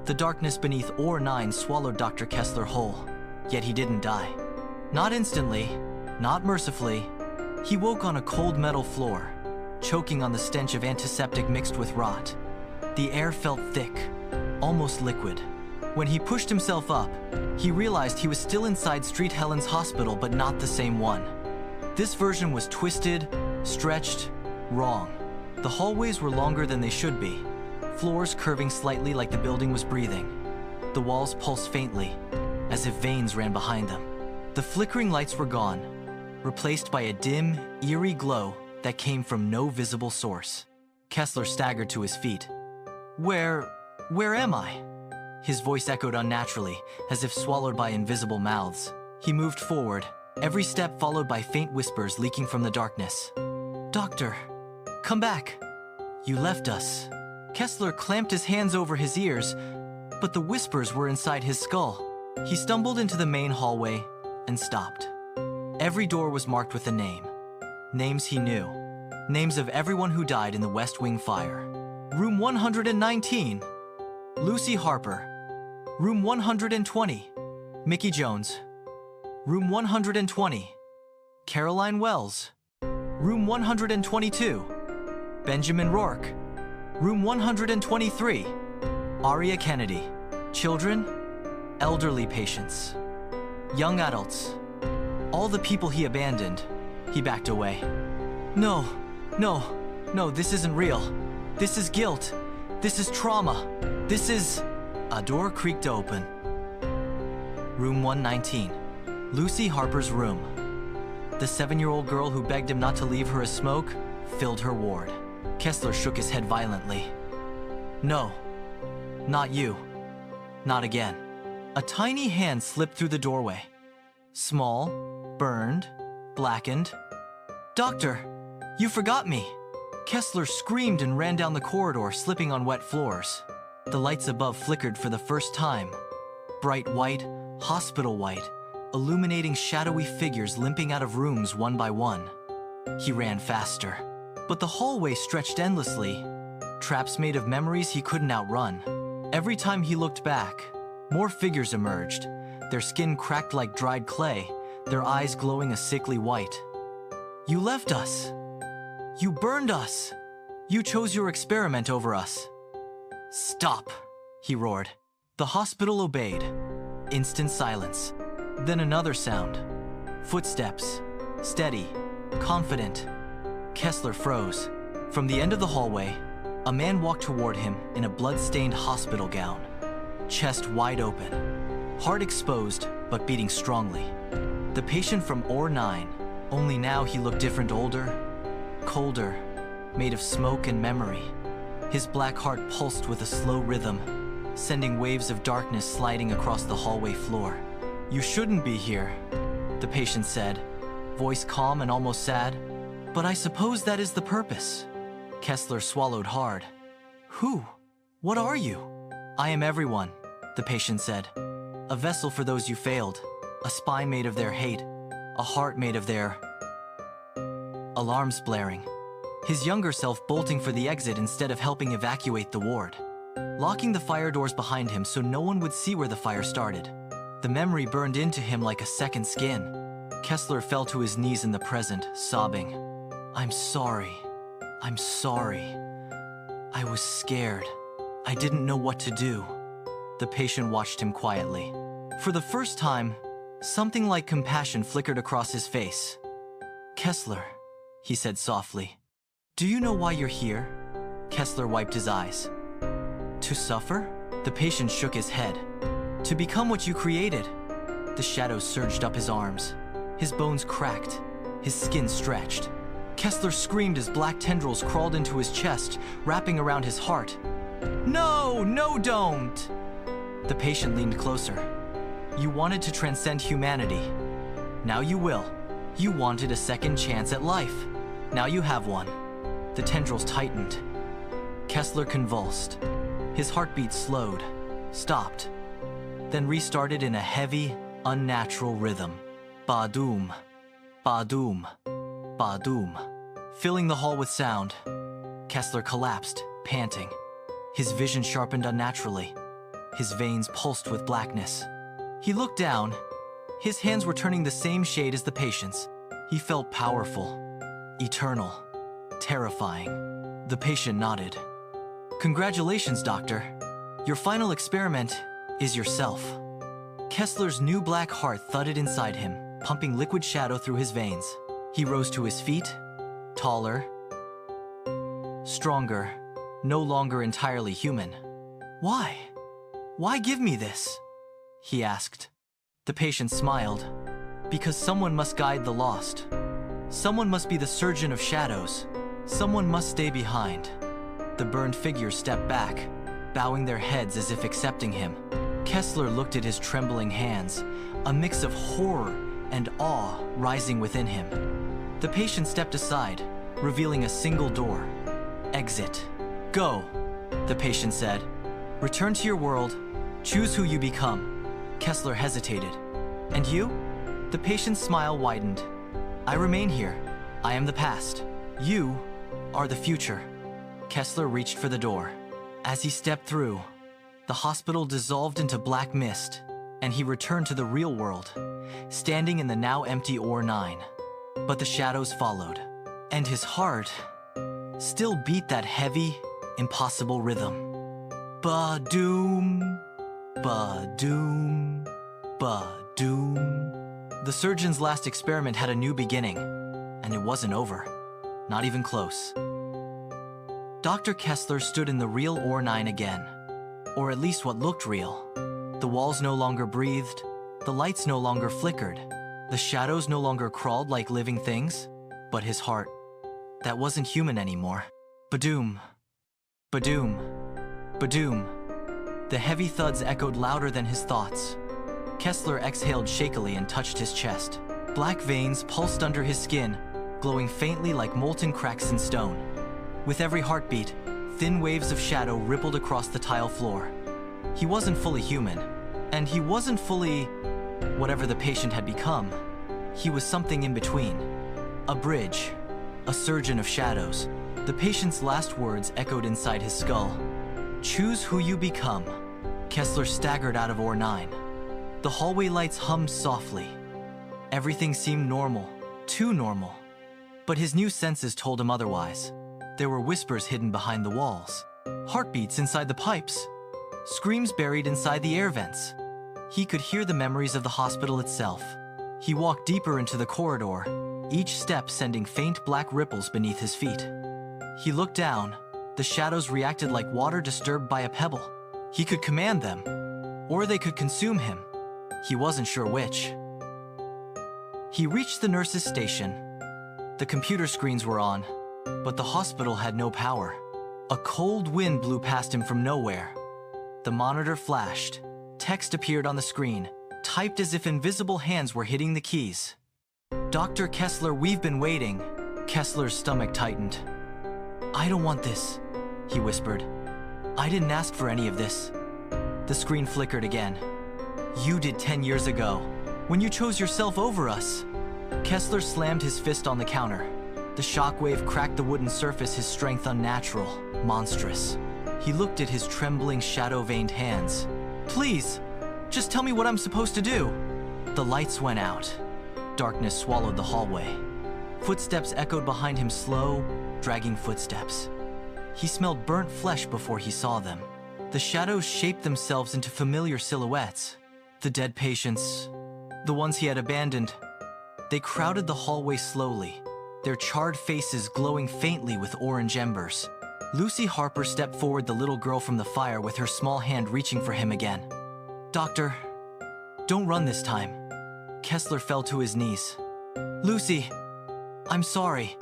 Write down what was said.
The darkness beneath Or 9 swallowed Dr. Kessler whole, yet he didn't die. Not instantly, not mercifully. He woke on a cold metal floor, choking on the stench of antiseptic mixed with rot. The air felt thick, almost liquid. When he pushed himself up, he realized he was still inside Street Helen's hospital, but not the same one. This version was twisted, stretched, wrong. The hallways were longer than they should be, floors curving slightly like the building was breathing. The walls pulsed faintly, as if veins ran behind them. The flickering lights were gone, replaced by a dim, eerie glow that came from no visible source. Kessler staggered to his feet. Where am I? His voice echoed unnaturally, as if swallowed by invisible mouths. He moved forward, every step followed by faint whispers leaking from the darkness. Doctor, come back. You left us. Kessler clamped his hands over his ears, but the whispers were inside his skull. He stumbled into the main hallway and stopped. Every door was marked with a name. Names he knew. Names of everyone who died in the West Wing fire. Room 119, Lucy Harper. Room 120, Mickey Jones. Room 120, Caroline Wells. Room 122, Benjamin Rourke. Room 123, Aria Kennedy. Children, elderly patients, young adults. All the people he abandoned. He backed away. No, this isn't real. This is guilt. This is trauma. This is... A door creaked open. Room 119. Lucy Harper's room. The 7-year-old girl who begged him not to leave her a smoke filled her ward. Kessler shook his head violently. No, not you. Not again. A tiny hand slipped through the doorway. Small, burned, blackened. Doctor, you forgot me. Kessler screamed and ran down the corridor, slipping on wet floors. The lights above flickered for the first time. Bright white, hospital white, illuminating shadowy figures limping out of rooms one by one. He ran faster. But the hallway stretched endlessly, traps made of memories he couldn't outrun. Every time he looked back, more figures emerged, their skin cracked like dried clay, their eyes glowing a sickly white. You left us. You burned us. You chose your experiment over us. Stop, he roared. The hospital obeyed. Instant silence. Then another sound. Footsteps. Steady. Confident. Kessler froze. From the end of the hallway, a man walked toward him in a blood-stained hospital gown. Chest wide open. Heart exposed, but beating strongly. The patient from Or 9, only now he looked different, older, colder, made of smoke and memory. His black heart pulsed with a slow rhythm, sending waves of darkness sliding across the hallway floor. You shouldn't be here, the patient said, voice calm and almost sad. But I suppose that is the purpose. Kessler swallowed hard. Who? What are you? I am everyone, the patient said. A vessel for those you failed, a spine made of their hate, a heart made of their... Alarms blaring. His younger self bolting for the exit instead of helping evacuate the ward. Locking the fire doors behind him so no one would see where the fire started. The memory burned into him like a second skin. Kessler fell to his knees in the present, sobbing. I'm sorry. I'm sorry. I was scared. I didn't know what to do. The patient watched him quietly. For the first time, something like compassion flickered across his face. Kessler, he said softly. Do you know why you're here? Kessler wiped his eyes. To suffer? The patient shook his head. To become what you created. The shadows surged up his arms. His bones cracked. His skin stretched. Kessler screamed as black tendrils crawled into his chest, wrapping around his heart. No, don't! The patient leaned closer. You wanted to transcend humanity. Now you will. You wanted a second chance at life. Now you have one. The tendrils tightened. Kessler convulsed. His heartbeat slowed, stopped, then restarted in a heavy, unnatural rhythm. Ba-doom, ba-doom, ba-doom. Filling the hall with sound, Kessler collapsed, panting. His vision sharpened unnaturally. His veins pulsed with blackness. He looked down. His hands were turning the same shade as the patient's. He felt powerful, eternal, terrifying. The patient nodded. "Congratulations, doctor. Your final experiment is yourself." Kessler's new black heart thudded inside him, pumping liquid shadow through his veins. He rose to his feet, taller, stronger, no longer entirely human. "Why? Why give me this?" he asked. The patient smiled. "Because someone must guide the lost. Someone must be the surgeon of shadows. Someone must stay behind." The burned figures stepped back, bowing their heads as if accepting him. Kessler looked at his trembling hands, a mix of horror and awe rising within him. The patient stepped aside, revealing a single door. "Exit. Go," the patient said. "Return to your world. Choose who you become." Kessler hesitated. "And you?" The patient's smile widened. "I remain here. I am the past. You are the future." Kessler reached for the door. As he stepped through, the hospital dissolved into black mist, and he returned to the real world, standing in the now empty OR9. But the shadows followed, and his heart still beat that heavy, impossible rhythm. Ba-doom, ba-doom, ba-doom. The surgeon's last experiment had a new beginning, and it wasn't over. Not even close. Dr. Kessler stood in the real OR9 again, or at least what looked real. The walls no longer breathed, the lights no longer flickered, the shadows no longer crawled like living things, but his heart, that wasn't human anymore. Ba-doom, ba-doom, ba-doom. The heavy thuds echoed louder than his thoughts. Kessler exhaled shakily and touched his chest. Black veins pulsed under his skin, glowing faintly like molten cracks in stone. With every heartbeat, thin waves of shadow rippled across the tile floor. He wasn't fully human, and he wasn't fully whatever the patient had become. He was something in between. A bridge, a surgeon of shadows. The patient's last words echoed inside his skull. "Choose who you become." Kessler staggered out of OR9. The hallway lights hummed softly. Everything seemed normal, too normal. But his new senses told him otherwise. There were whispers hidden behind the walls, heartbeats inside the pipes, screams buried inside the air vents. He could hear the memories of the hospital itself. He walked deeper into the corridor, each step sending faint black ripples beneath his feet. He looked down. The shadows reacted like water disturbed by a pebble. He could command them, or they could consume him. He wasn't sure which. He reached the nurse's station. The computer screens were on, but the hospital had no power. A cold wind blew past him from nowhere. The monitor flashed. Text appeared on the screen, typed as if invisible hands were hitting the keys. "Dr. Kessler, we've been waiting." Kessler's stomach tightened. "I don't want this," he whispered. "I didn't ask for any of this." The screen flickered again. "You did 10 years ago, when you chose yourself over us." Kessler slammed his fist on the counter. The shockwave cracked the wooden surface, his strength unnatural, monstrous. He looked at his trembling, shadow-veined hands. "Please, just tell me what I'm supposed to do." The lights went out. Darkness swallowed the hallway. Footsteps echoed behind him, slow, dragging footsteps. He smelled burnt flesh before he saw them. The shadows shaped themselves into familiar silhouettes. The dead patients, the ones he had abandoned. They crowded the hallway slowly, their charred faces glowing faintly with orange embers. Lucy Harper stepped forward, the little girl from the fire, with her small hand reaching for him again. "Doctor, don't run this time." Kessler fell to his knees. "Lucy, I'm sorry."